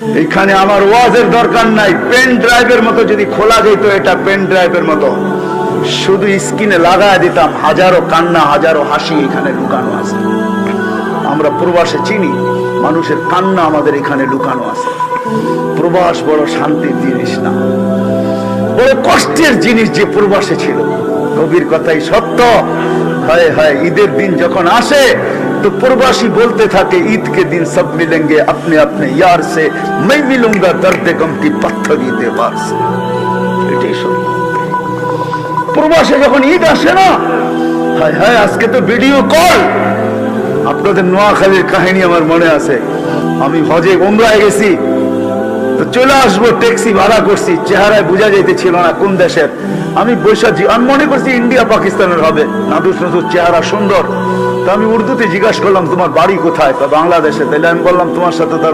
এখানে আমার ওয়াজের দরকার নাই, পেন ড্রাইভের মতো যদি খোলা যেত, এটা পেন ড্রাইভের মতো শুধু স্ক্রিনে লাগায় দিতাম, হাজারো কান্না হাজারো হাসি এখানে লুকানো আছে। আমরা প্রবাসে চিনি, মানুষের কান্না আমাদের এখানে লুকানো আছে। প্রবাস বড় শান্তির জিনিস না, বড় কষ্টের জিনিস যে প্রবাসে ছিল। কবির কথাই সত্য। হায় হায়, ঈদের দিন যখন আসে तो प्रवासी बोलते था कि ईद के दिन सब मिलेंगे अपने अपने यार से, मैं मिलूंगा दर्द गम की पत्थरी दीवार से। प्रवासी যখন ঈদ আসে না, হায় হায়, আজকে তো ভিডিও কল। আপনাদের নোয়াখালীর কাহিনী আমার মনে আছে। আমি হজে উমরায় গেছি, তো চলে আসবো, ট্যাক্সি ভাড়া করছি, চেহারায় বোঝা যাইতেছিল না কোন দেশের। আমি বৈশাখী, আমি মনে করছি ইন্ডিয়া পাকিস্তানের হবে, নাদুস নাদুস চেহারা, সুন্দর। তো আমি উর্দুতে জিজ্ঞাসা করলাম তোমার বাড়ি কোথায়, বাংলাদেশে। তাহলে আমি বললাম তোমার সাথে